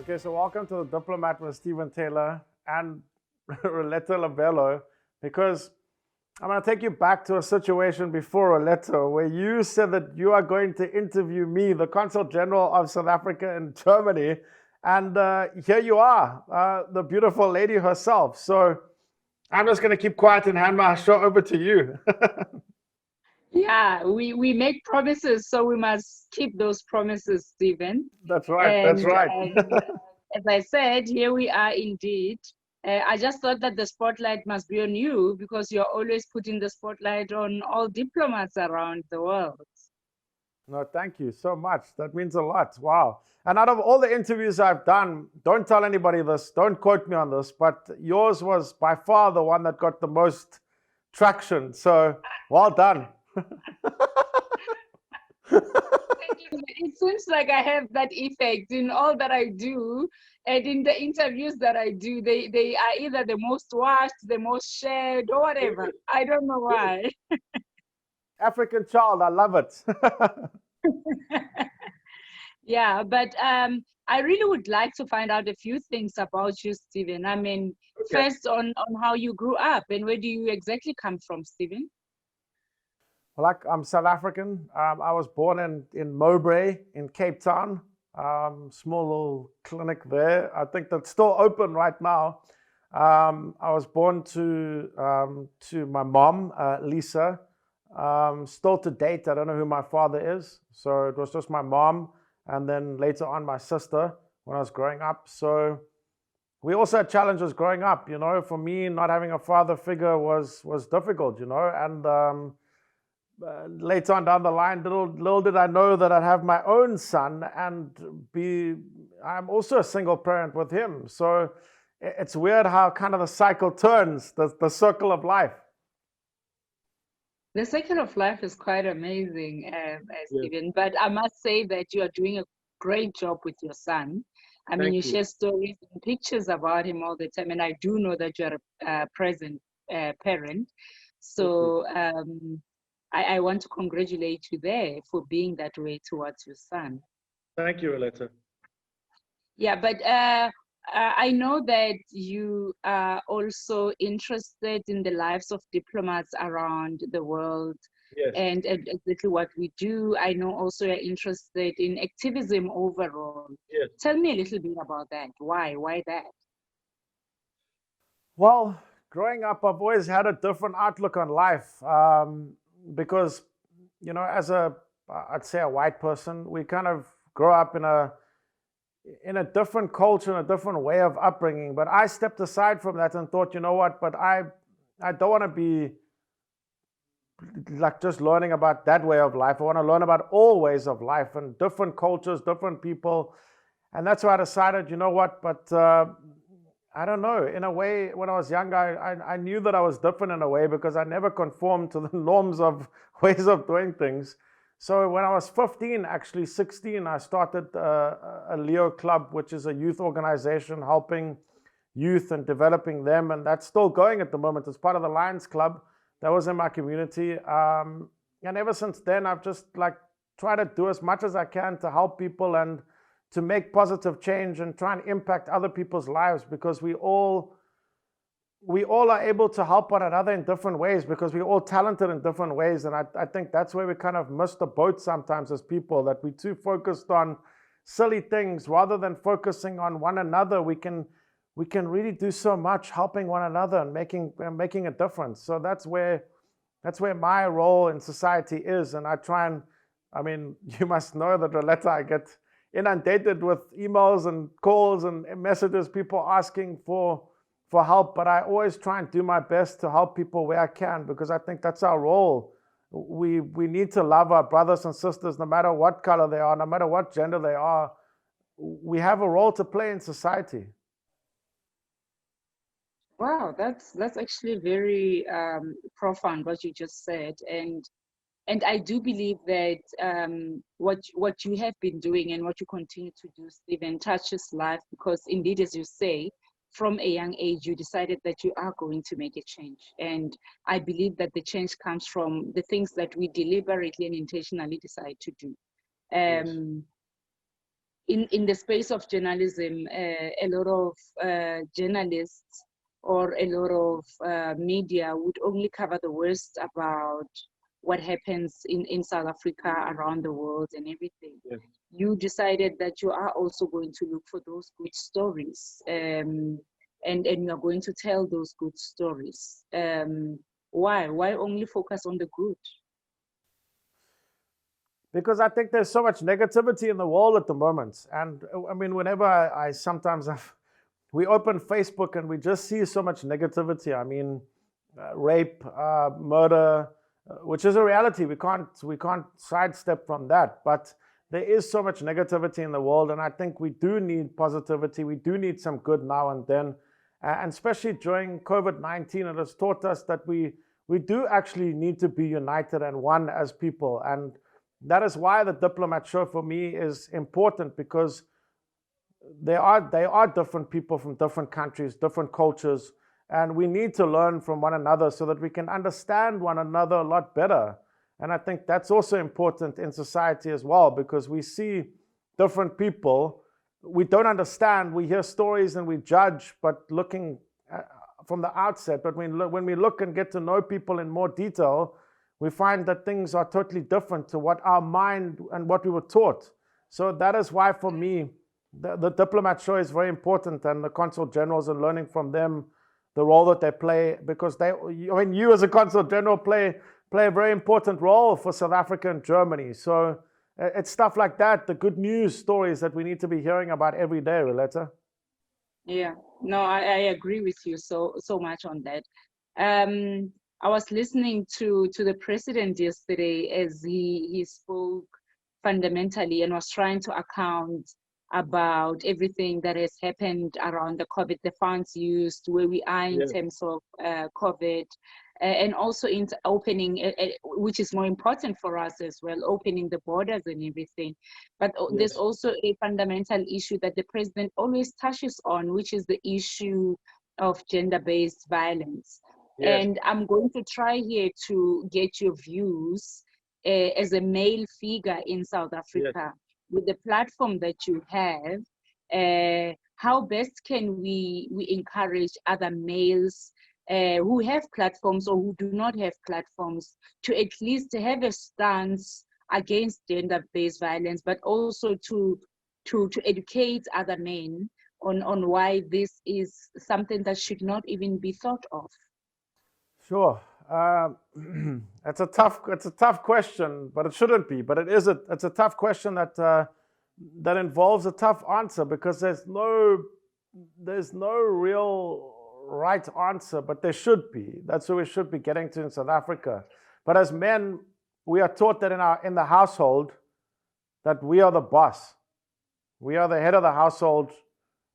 Okay, so welcome to the Diplomat with Stephen Taylor and Roleta Lebelo, because I'm going to take you back to a situation before Roleta where you said that you are going to interview me, the Consul General of South Africa in Germany, and here you are, the beautiful lady herself. So I'm just going to keep quiet and hand my show over to you. Yeah, we make promises, so we must keep those promises, Stephen. That's right. That's And, right. and as I said, here we are indeed. I just thought that the spotlight must be on you because you're always putting the spotlight on all diplomats around the world. No, thank you so much. That means a lot. Wow. And out of all the interviews I've done, don't tell anybody this, don't quote me on this, but yours was by far the one that got the most traction. So well done. It seems like I have that effect in all that I do, and in the interviews that I do, they are either the most watched, the most shared, or whatever. I don't know why. African child, I love it. Yeah, but I really would like to find out a few things about you, Stephen. I mean, Okay. first on how you grew up and where do you exactly come from, Stephen? Well, I'm South African. I was born in Mowbray in Cape Town. Small little clinic there. I think that's still open right now. I was born to my mom, Lisa. Still to date, I don't know who my father is. So it was just my mom, and then later on my sister when I was growing up. So we also had challenges growing up. You know, for me, not having a father figure was difficult. You know, and later on down the line, little did I know that I'd have my own son and I'm also a single parent with him. So it's weird how kind of the cycle turns, the circle of life. The cycle of life is quite amazing, Stephen, but I must say that you are doing a great job with your son. I mean, you share stories and pictures about him all the time, and I do know that you're a present parent. So I want to congratulate you there for being that way towards your son. Thank you, Roleta. Yeah, but I know that you are also interested in the lives of diplomats around the world. Yes. And exactly what we do. I know also you're interested in activism overall. Yes. Tell me a little bit about that. Why? Why that? Well, growing up, I've always had a different outlook on life because, you know, as I'd say a white person, we kind of grow up in a different culture and a different way of upbringing. But I stepped aside from that and thought, you know what, but I don't want to be like just learning about that way of life. I want to learn about all ways of life and different cultures, different people. And that's why I decided, you know what, but I don't know. In a way, when I was young, I knew that I was different in a way because I never conformed to the norms of ways of doing things. So when I was 15, actually 16, I started a Leo Club, which is a youth organization helping youth and developing them. And that's still going at the moment. It's part of the Lions Club that was in my community. And ever since then, I've just like tried to do as much as I can to help people and to make positive change and try and impact other people's lives, because we all are able to help one another in different ways because we're all talented in different ways. And I think that's where we kind of miss the boat sometimes as people, that we're too focused on silly things rather than focusing on one another. We can really do so much helping one another and making a difference. So that's where my role in society is. And I mean, you must know that, Roleta, I get inundated with emails and calls and messages, people asking for help, but I always try and do my best to help people where I can, because I think that's our role. We need to love our brothers and sisters, no matter what color they are, no matter what gender they are. We have a role to play in society. Wow, that's actually very profound what you just said, and I do believe that what you have been doing and what you continue to do, Stephen, touches life, because indeed, as you say, from a young age, you decided that you are going to make a change. And I believe that the change comes from the things that we deliberately and intentionally decide to do. Yes. in the space of journalism, a lot of journalists or a lot of media would only cover the worst about what happens in South Africa, around the world, and everything. Yes. You decided that you are also going to look for those good stories, and you are going to tell those good stories. Why? Why only focus on the good? Because I think there's so much negativity in the world at the moment. And I mean, whenever I sometimes we open Facebook and we just see so much negativity. I mean, rape, murder, which is a reality. We can't sidestep from that. But there is so much negativity in the world, and I think we do need positivity. We do need some good now and then, and especially during COVID-19, it has taught us that we do actually need to be united and one as people. And that is why the Diplomat Show for me is important, because they are different people from different countries, different cultures, and we need to learn from one another so that we can understand one another a lot better. And I think that's also important in society as well, because we see different people, we don't understand, we hear stories and we judge, but looking from the outset. But when we look and get to know people in more detail, we find that things are totally different to what our mind and what we were taught. So that is why, for me, the Diplomat Show is very important, and the Consul Generals, and learning from them the role that they play, because you as a Consul General play a very important role for South Africa and Germany. So it's stuff like that, the good news stories that we need to be hearing about every day, Roleta. Yeah, no, I agree with you so much on that. I was listening to the president yesterday as he spoke fundamentally and was trying to account about everything that has happened around the COVID, the funds used, where we are in terms of COVID, and also in opening, which is more important for us as well, opening the borders and everything. But there's also a fundamental issue that the president always touches on, which is the issue of gender-based violence. And I'm going to try here to get your views as a male figure in South Africa. With the platform that you have, how best can we encourage other males who have platforms or who do not have platforms to at least have a stance against gender-based violence, but also to educate other men on why this is something that should not even be thought of? Sure. It's a tough question, but it shouldn't be. But it's a tough question that involves a tough answer, because there's no real right answer, but there should be. That's where we should be getting to in South Africa. But as men, we are taught that in the household, that we are the boss. We are the head of the household.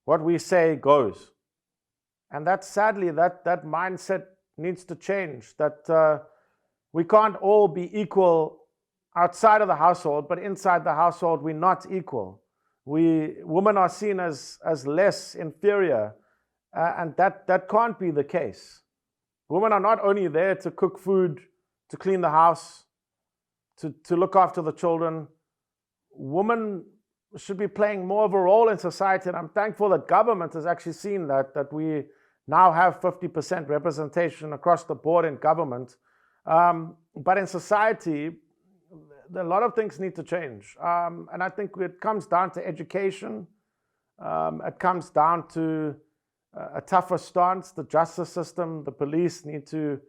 What we say goes. And that, sadly, that mindset needs to change, that we can't all be equal outside of the household, but inside the household we're not equal. Women are seen as less, inferior, and that can't be the case. Women are not only there to cook food, to clean the house, to look after the children. Women should be playing more of a role in society, and I'm thankful that government has actually seen that we now have 50% representation across the board in government. But in society, a lot of things need to change. And I think it comes down to education. It comes down to a tougher stance. The justice system, the police need to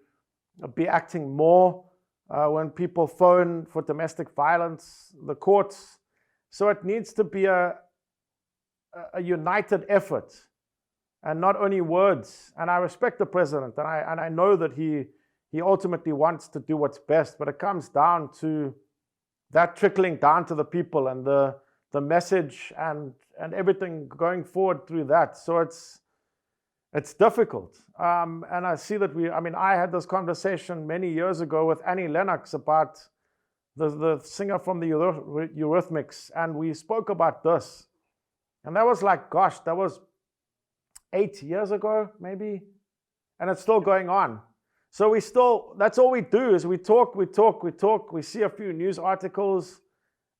be acting more when people phone for domestic violence, the courts. So it needs to be a united effort, and not only words. And I respect the president, and I know that he ultimately wants to do what's best, but it comes down to that trickling down to the people, and the message and everything going forward through that. So it's difficult. And I see that I had this conversation many years ago with Annie Lennox about the singer from the Eurythmics, and we spoke about this. And that was like, gosh, that was 8 years ago, maybe, and it's still going on. So that's all we do, is we talk, we see a few news articles,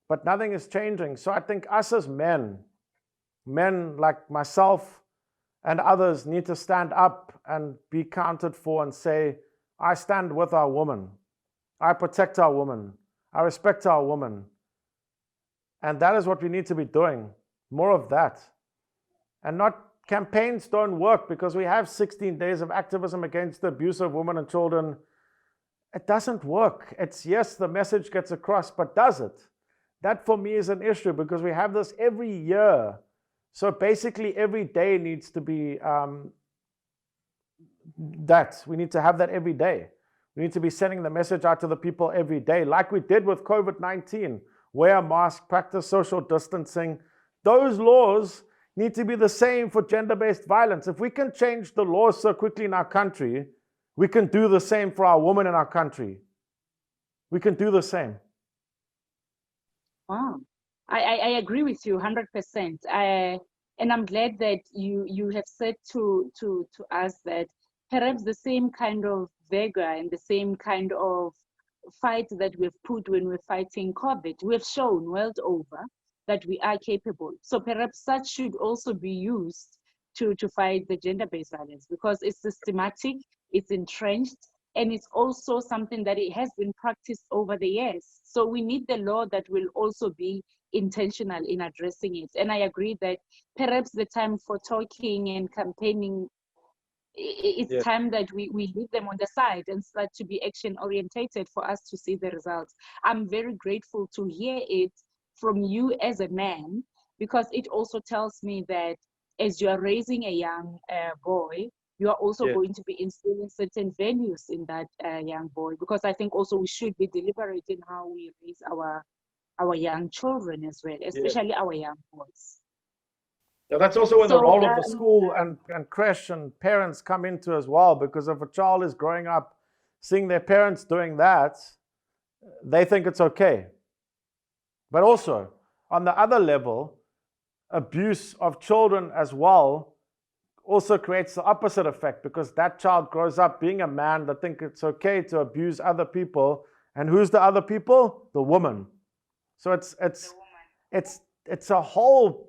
but nothing is changing. So I think us as men like myself and others, need to stand up and be counted for and say, I stand with our woman. I protect our woman. I respect our woman. And that is what we need to be doing. More of that. And not campaigns don't work because we have 16 days of activism against the abuse of women and children. It doesn't work. It's yes, the message gets across, but does it? That for me is an issue because we have this every year. So basically every day needs to be we need to have that every day. We need to be sending the message out to the people every day, like we did with COVID-19. Wear a mask, practice social distancing. Those laws need to be the same for gender-based violence. If we can change the laws so quickly in our country, we can do the same for our women in our country. We can do the same. Wow. I agree with you 100%. And I'm glad that you have said to us that perhaps the same kind of vigor and the same kind of fight that we've put when we're fighting COVID, we've shown world over that we are capable. So perhaps such should also be used to fight the gender-based violence because it's systematic, it's entrenched, and it's also something that it has been practiced over the years. So we need the law that will also be intentional in addressing it. And I agree that perhaps the time for talking and campaigning, it's time that we leave them on the side and start to be action orientated for us to see the results. I'm very grateful to hear it from you as a man, because it also tells me that as you are raising a young boy, you are also going to be instilling certain values in that young boy, because I think also we should be deliberate in how we raise our young children as well, especially our young boys. Yeah, that's also when the role of the school and creche and parents come into as well, because if a child is growing up seeing their parents doing that, they think it's okay. But also, on the other level, abuse of children as well also creates the opposite effect, because that child grows up being a man that thinks it's okay to abuse other people. And who's the other people? The woman. So it's a whole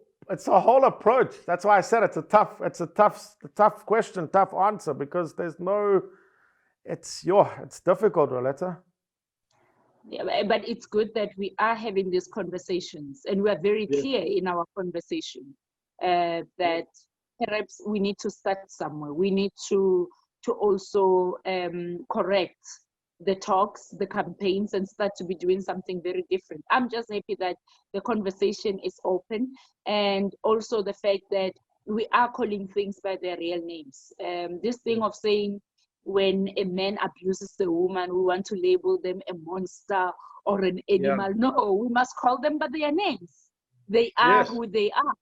approach. That's why I said it's a tough question, tough answer, because there's no, it's difficult, Roleta. Yeah, but it's good that we are having these conversations and we are very clear in our conversation that perhaps we need to start somewhere. We need to also correct the talks, the campaigns, and start to be doing something very different. I'm just happy that the conversation is open, and also the fact that we are calling things by their real names. This thing of saying when a man abuses a woman, we want to label them a monster or an animal. No, we must call them by their names. They are who they are.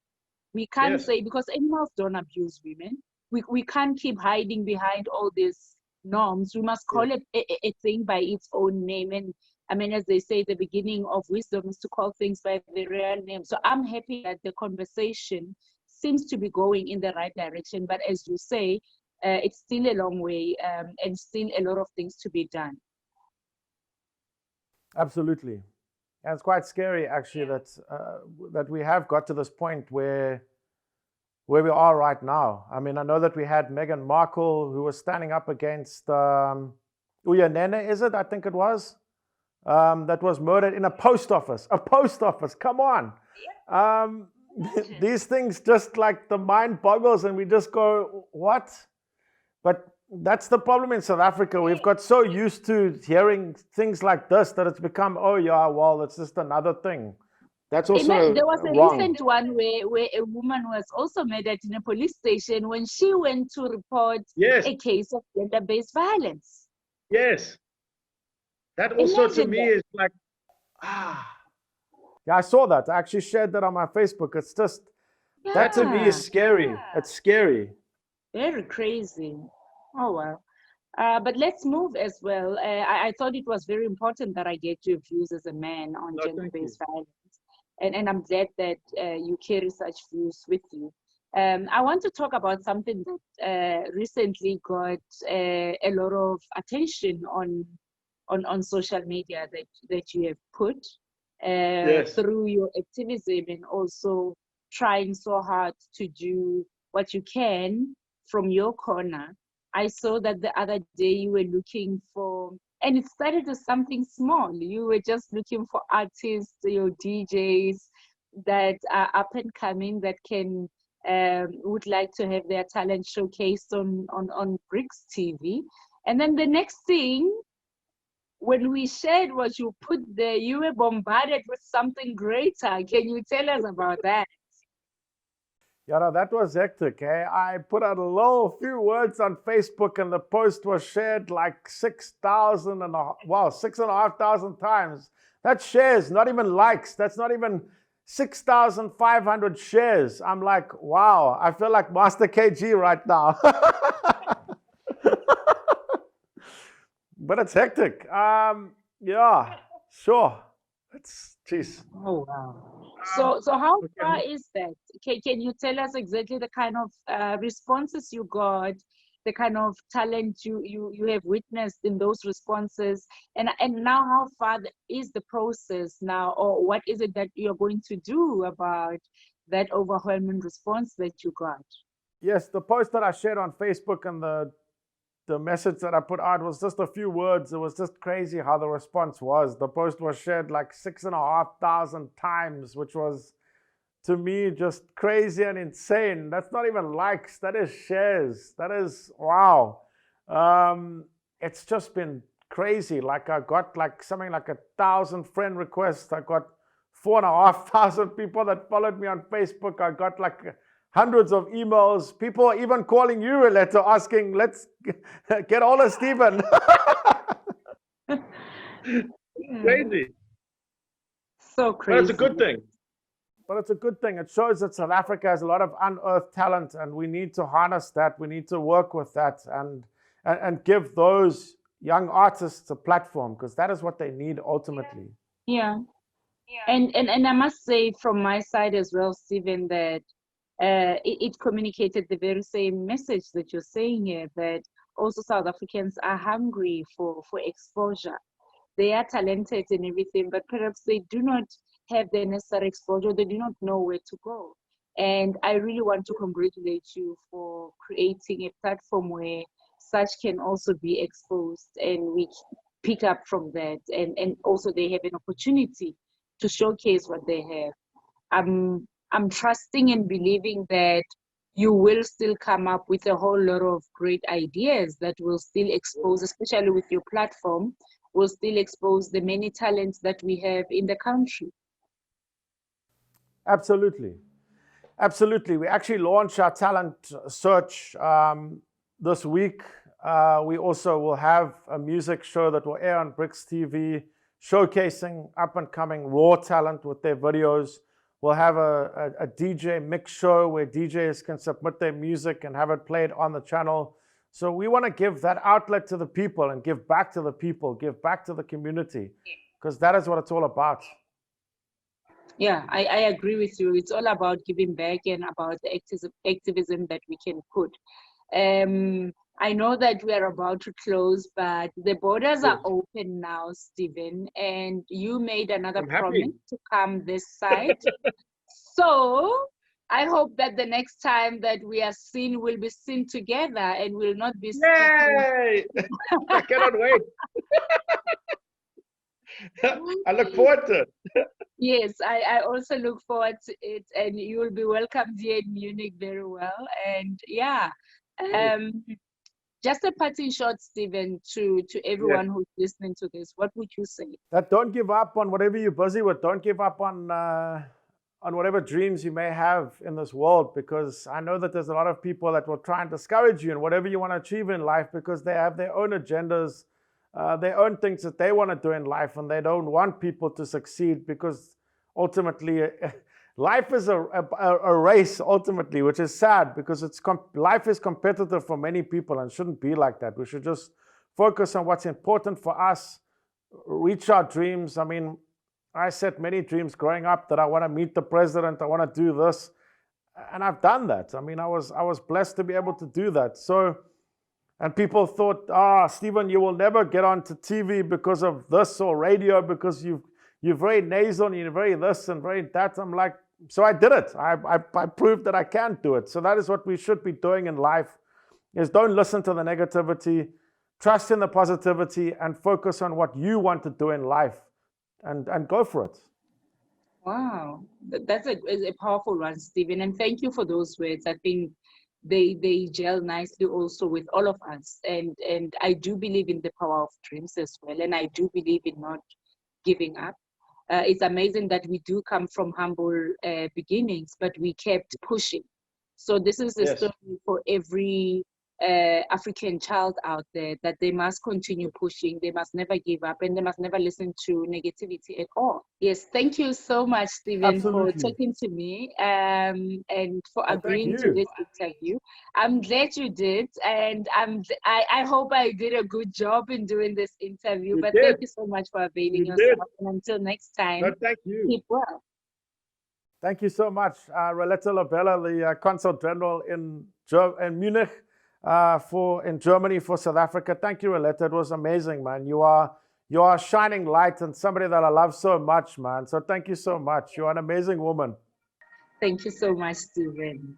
We can't say, because animals don't abuse women. We can't keep hiding behind all these norms. We must call it a thing by its own name. And I mean, as they say, the beginning of wisdom is to call things by their real name. So I'm happy that the conversation seems to be going in the right direction. But as you say, it's still a long way and still a lot of things to be done. Absolutely. And it's quite scary, actually, that we have got to this point where we are right now. I mean, I know that we had Meghan Markle, who was standing up against Uyanene, is it? I think it was. That was murdered in a post office. A post office, come on. These things just like the mind boggles and we just go, what? But that's the problem in South Africa. We've got so used to hearing things like this that it's become, oh yeah, well, it's just another thing. That's also there was a wrong. recent one where a woman was also murdered in a police station when she went to report a case of gender-based violence. Yes. That also to me is like, Yeah, I saw that. I actually shared that on my Facebook. It's just, that to me is scary. It's scary. Very crazy. Oh, well. But let's move as well. I thought it was very important that I get your views as a man on gender-based violence. And I'm glad that you carry such views with you. I want to talk about something that recently got a lot of attention on social media that you have put. Yes. through your activism, and also trying so hard to do what you can from your corner. I saw that the other day you were looking for, and it started as something small. You were just looking for artists, your DJs that are up and coming, that can would like to have their talent showcased on BRICS TV. And then the next thing, when we shared what you put there, you were bombarded with something greater. Can you tell us about that? Yeah, no, that was hectic. Eh? I put out a little few words on Facebook, and the post was shared like 6,500 times. That's shares, not even likes. That's not even 6,500 shares. I'm like, wow, I feel like Master KG right now. But it's hectic. Yeah, sure. It's, geez. Oh wow. So how Okay. far is that? Can you tell us exactly the kind of responses you got, the kind of talent you have witnessed in those responses, and now how far is the process now, or what is it that you're going to do about that overwhelming response that you got? Yes, the post that I shared on Facebook and the message that I put out was just a few words. It was just crazy how the response was. The post was shared like 6,500 times, which was, to me, just crazy and insane. That's not even likes, that is shares. That is, wow. It's just been crazy. Like I got like something like 1,000 friend requests. I got 4,500 people that followed me on Facebook. I got like hundreds of emails. People are even calling you, Roleta, asking, let's get all of Stephen. Crazy. So But crazy. it's a good thing. But it's a good thing. It shows that South Africa has a lot of unearthed talent, and we need to harness that. We need to work with that and give those young artists a platform, because that is what they need ultimately. Yeah. And I must say from my side as well, Stephen, that it communicated the very same message that you're saying here, that also South Africans are hungry for exposure. They are talented and everything, but perhaps they do not have the necessary exposure. They do not know where to go. And I really want to congratulate you for creating a platform where such can also be exposed, and we pick up from that, and also they have an opportunity to showcase what they have. I'm trusting and believing that you will still come up with a whole lot of great ideas that will still expose, especially with your platform, will still expose the many talents that we have in the country. Absolutely. Absolutely. We actually launched our talent search this week. We also will have a music show that will air on BRICS TV, showcasing up and coming raw talent with their videos. We'll have a DJ mix show where DJs can submit their music and have it played on the channel. So we want to give that outlet to the people and give back to the people, give back to the community, because that is what it's all about. Yeah, I agree with you. It's all about giving back and about the activism that we can put. I know that we are about to close, but the borders are open now, Stephen, and you made another I'm happy. promise to come this side. So I hope that the next time that we are seen, we'll be seen together and we'll not be speaking. Yay! I cannot wait. I look forward to it. Yes, I also look forward to it, and you will be welcomed here in Munich very well. And yeah, just a parting shot, Stephen, to everyone who's listening to this. What would you say? That don't give up on whatever you're busy with. Don't give up on whatever dreams you may have in this world, because I know that there's a lot of people that will try and discourage you in whatever you want to achieve in life, because they have their own agendas, their own things that they want to do in life, and they don't want people to succeed, because ultimately life is a race ultimately, which is sad, because life is competitive for many people and shouldn't be like that. We should just focus on what's important for us, reach our dreams. I mean, I set many dreams growing up that I want to meet the president, I want to do this, and I've done that. I mean, I was blessed to be able to do that. So, and people thought, Stephen, you will never get onto TV because of this, or radio because you you're very nasal and you're very this and very that. I'm like, so I did it. I proved that I can do it. So that is what we should be doing in life, is don't listen to the negativity, trust in the positivity, and focus on what you want to do in life, and go for it. Wow, that's a powerful one, Stephen, and thank you for those words. I think they gel nicely also with all of us, and I do believe in the power of dreams as well, and I do believe in not giving up. It's amazing that we do come from humble beginnings, but we kept pushing. So this is the Yes. story for every African child out there, that they must continue pushing, they must never give up, and they must never listen to negativity at all. Yes, thank you so much, Stephen, for Absolutely. talking to me and for Well, thank agreeing to you. this interview. I'm glad you did, and I hope I did a good job in doing this interview. You But did. thank you so much for availing You yourself. did. And until next time, No, thank you. keep well. Thank you so much, Roleta Lebelo, the Consul General in Munich, in Germany for South Africa. Thank you, Roleta. It was amazing, man. You are a shining light and somebody that I love so much, man. So thank you so much. You're an amazing woman. Thank you so much, Stephen.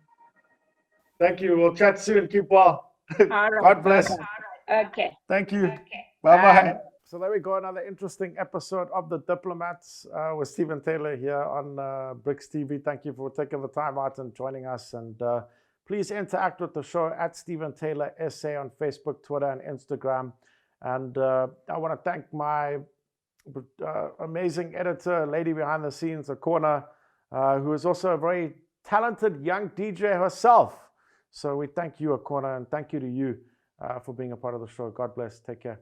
Thank you. We'll chat soon. Keep well. All right. God bless. Okay. Thank you. Okay. Bye-bye. So there we go, another interesting episode of The Diplomats with Stephen Taylor here on BRICS TV. Thank you for taking the time out and joining us. And please interact with the show at Stephen Taylor SA on Facebook, Twitter, and Instagram. And I want to thank my amazing editor, lady behind the scenes, Akona, who is also a very talented young DJ herself. So we thank you, Akona, and thank you to you for being a part of the show. God bless. Take care.